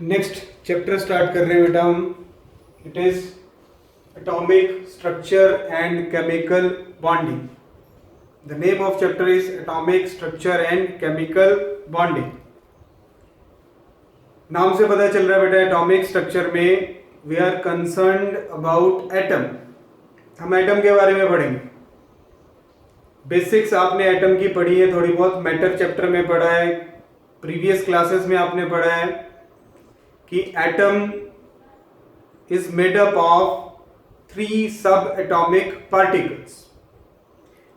Next chapter start कर रहे हैं बेटा हम. It is atomic structure and chemical bonding. The name of chapter is atomic structure and chemical bonding. नाम से पता चल रहा है बेटा एटॉमिक स्ट्रक्चर में we are concerned about atom. हम एटम के बारे में पढ़ेंगे. बेसिक्स आपने एटम की पढ़ी है थोड़ी बहुत, मैटर चैप्टर में पढ़ा है, प्रीवियस क्लासेस में आपने पढ़ा है कि atom is made up of 3 सब एटॉमिक पार्टिकल्स.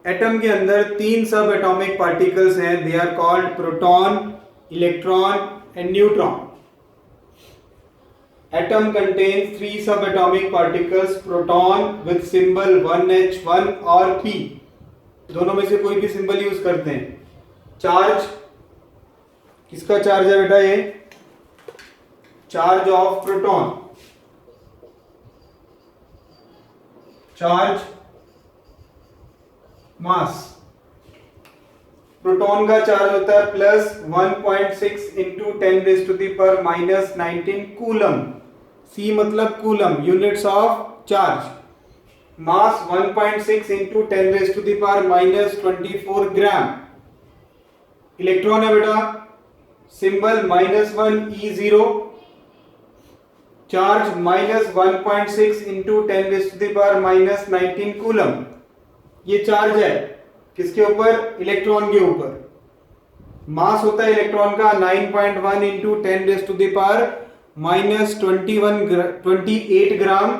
एटम के अंदर 3 सब एटॉमिक पार्टिकल्स हैं. They are called proton, electron and neutron. Atom contains 3 subatomic particles. Proton with symbol 1H1 और P. दोनों में से कोई भी सिंबल यूज करते हैं. चार्ज किसका चार्ज है बेटा? ये charge of proton. Charge mass. Proton का चार्ज होता है प्लस 1.6 इंटू 10⁻⁻19 कूलम. C मतलब coulomb, units of charge. Mass 1.6 into 10⁻⁻24 gram. Electron है बेटा, symbol -1 E0. Charge -1.6 into 10⁻⁻19 coulomb. ये चार्ज है किसके ऊपर? इलेक्ट्रॉन के ऊपर. मास होता है इलेक्ट्रॉन का 9.1 इंटू 10⁻⁻28 ग्राम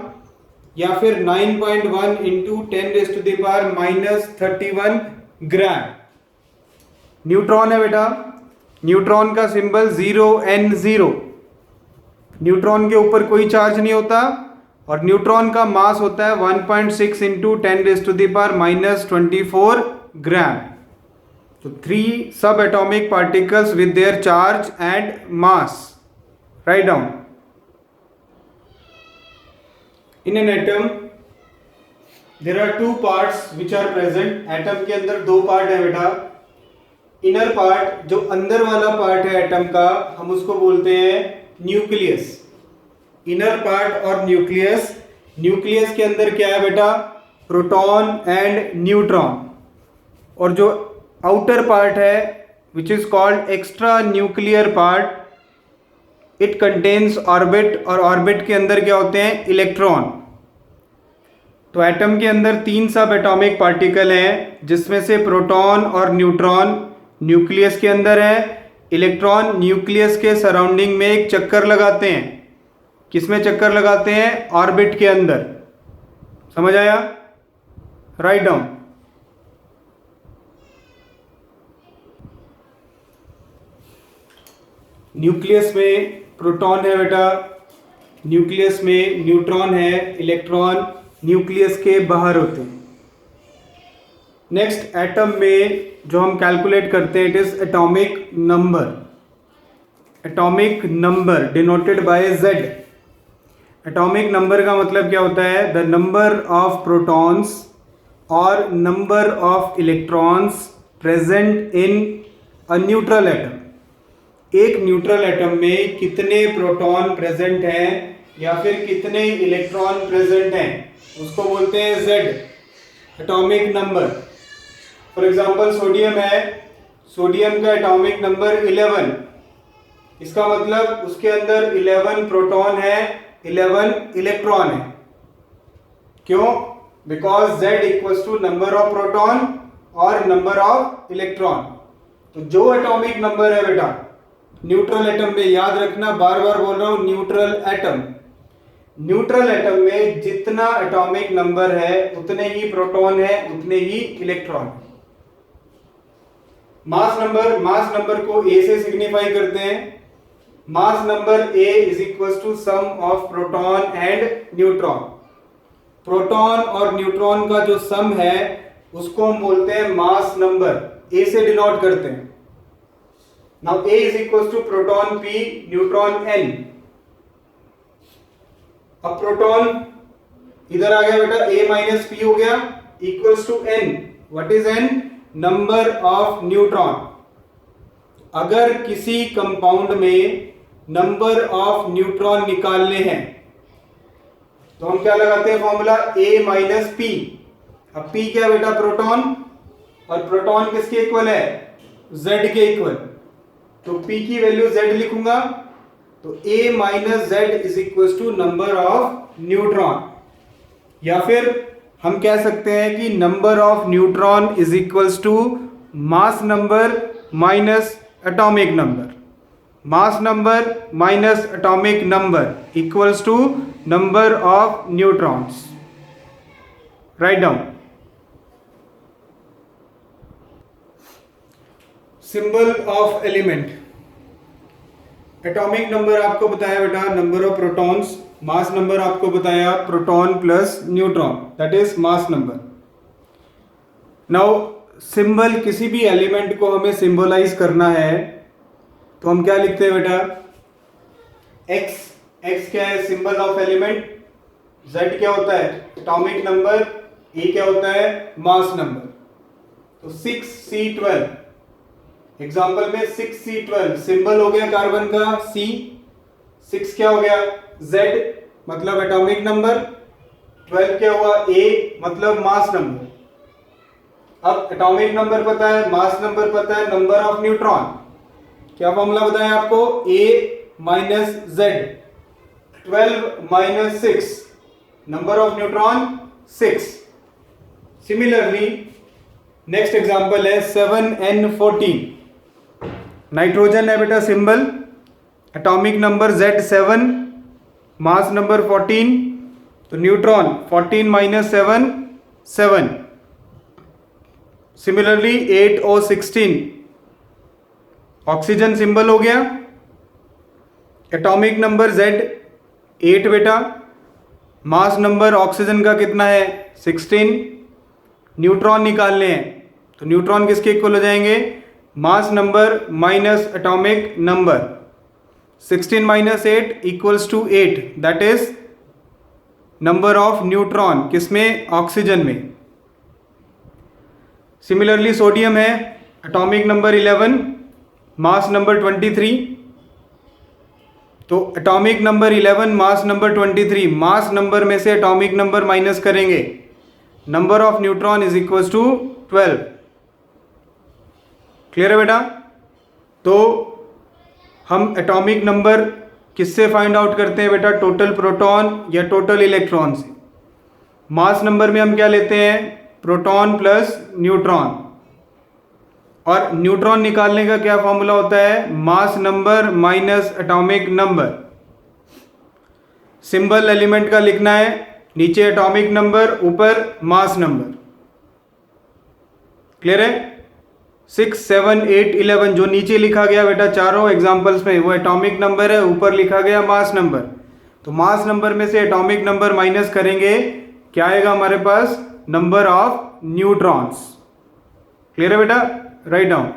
या फिर 9.1 इंटू 10⁻31 ग्राम. न्यूट्रॉन है बेटा, न्यूट्रॉन का सिंबल 0N0. न्यूट्रॉन के ऊपर कोई चार्ज नहीं होता और न्यूट्रॉन का मास होता है 1.6 इंटू 10⁻⁻24 ग्राम. तो 3 सब atomic particles with their charge and mass. Write down. In an atom there are 2 parts which are present. Atom के अंदर 2 पार्ट है बेटा. इनर पार्ट, जो अंदर वाला पार्ट है एटम का, हम उसको बोलते हैं न्यूक्लियस. इनर पार्ट और न्यूक्लियस. न्यूक्लियस के अंदर क्या है बेटा? Proton and neutron. और जो आउटर पार्ट है which is called extra nuclear part, it contains orbit. और ऑर्बिट के अंदर क्या होते हैं? इलेक्ट्रॉन. तो एटम के अंदर 3 सब एटॉमिक पार्टिकल हैं जिसमें से प्रोटॉन और न्यूट्रॉन न्यूक्लियस के अंदर है. इलेक्ट्रॉन न्यूक्लियस के सराउंडिंग में एक चक्कर लगाते हैं. किसमें चक्कर लगाते हैं? ऑर्बिट के अंदर. समझ आया? Write down. न्यूक्लियस में प्रोटॉन है बेटा, न्यूक्लियस में न्यूट्रॉन है, इलेक्ट्रॉन न्यूक्लियस के बाहर होते हैं. नेक्स्ट, एटम में जो हम कैलकुलेट करते हैं it is atomic number. Atomic number denoted by Z. Atomic number का मतलब क्या होता है? द नंबर ऑफ प्रोटॉन्स और number of electrons present in a neutral atom. एक न्यूट्रल एटम में कितने प्रोटॉन प्रेजेंट हैं या फिर कितने इलेक्ट्रॉन प्रेजेंट हैं उसको बोलते हैं Z, atomic number. For example sodium है, सोडियम का एटॉमिक नंबर 11. इसका मतलब उसके अंदर 11 प्रोटॉन है, 11 इलेक्ट्रॉन है. क्यों? Because Z equals to number of proton और नंबर ऑफ इलेक्ट्रॉन. तो जो एटॉमिक नंबर है बेटा न्यूट्रल एटम में, याद रखना, बार बार बोल रहा हूं, न्यूट्रल एटम. न्यूट्रल एटम में जितना एटॉमिक नंबर है उतने ही प्रोटॉन है, उतने ही इलेक्ट्रॉन. मास नंबर को A से सिग्निफाई करते हैं. Mass number A is equal to sum of proton and neutron. Proton और न्यूट्रॉन का जो सम है उसको हम बोलते हैं मास नंबर. A से डिनोट करते हैं. Now A is equal to proton P, neutron N. अब प्रोटॉन इधर आ गया बेटा, A माइनस P हो गया equals to N. What is N? Number of neutron. अगर किसी कंपाउंड में नंबर ऑफ न्यूट्रॉन निकालने हैं तो हम क्या लगाते हैं फॉर्मूला A माइनस पी। अब P क्या बेटा, प्रोटॉन, और प्रोटॉन किसके इक्वल है, Z के इक्वल। तो P की वैल्यू Z लिखूंगा तो A minus Z is equal to number of neutron, या फिर हम कह सकते हैं कि number of neutron is equals to mass number minus atomic number. Mass number minus atomic number equals to number of neutrons. Write down. Symbol of element. Atomic number आपको बताया बेटा number of protons, mass number आपको बताया proton plus neutron, that is mass number. Now symbol, किसी भी element को हमें symbolize करना है तो हम क्या लिखते हैं बेटा, x। x क्या है, सिंबल ऑफ एलिमेंट। z क्या होता है, एटॉमिक नंबर। a क्या होता है, मास नंबर। तो 6C12 एग्जाम्पल में 6C12 सिंबल हो गया कार्बन का C। 6 क्या हो गया, Z मतलब एटॉमिक नंबर। 12 क्या हुआ, A मतलब मास नंबर। अब एटॉमिक नंबर पता है, मास नंबर पता है, नंबर ऑफ न्यूट्रॉन क्या फॉर्मूला बताया आपको, A minus Z। 12 minus 6 number of neutron 6। Similarly next example है 7N14 नाइट्रोजन है बेटा symbol, atomic number Z7, mass number 14, तो neutron 14 minus 7 7। Similarly 8O16 oxygen symbol हो गया, एटॉमिक नंबर Z 8 बेटा, मास नंबर ऑक्सीजन का कितना है 16। न्यूट्रॉन निकालने हैं तो न्यूट्रॉन किसके इक्वल हो जाएंगे, mass number minus atomic number. 16 minus 8 equals to 8, that is number of neutron किसमें, ऑक्सीजन में। सिमिलरली सोडियम है, एटॉमिक नंबर 11, मास नंबर 23। तो atomic number 11 mass number 23, mass number में से एटॉमिक नंबर माइनस करेंगे, number of neutron is equal to 12। Clear है बेटा। तो हम एटॉमिक नंबर किससे फाइंड आउट करते हैं बेटा, टोटल प्रोटॉन या टोटल इलेक्ट्रॉन से। मास नंबर में हम क्या लेते हैं, प्रोटॉन प्लस न्यूट्रॉन, और न्यूट्रॉन निकालने का क्या फॉर्मूला होता है, मास number minus atomic number. Symbol element का लिखना है, नीचे एटॉमिक नंबर ऊपर मास नंबर। क्लियर है। 6 7 8 11 जो नीचे लिखा गया बेटा चारों एग्जांपल्स में वो एटॉमिक नंबर है, ऊपर लिखा गया मास नंबर। तो मास नंबर में से एटॉमिक नंबर माइनस करेंगे, क्या आएगा हमारे पास, नंबर ऑफ न्यूट्रॉन्स। क्लियर है बेटा, राइट डाउन।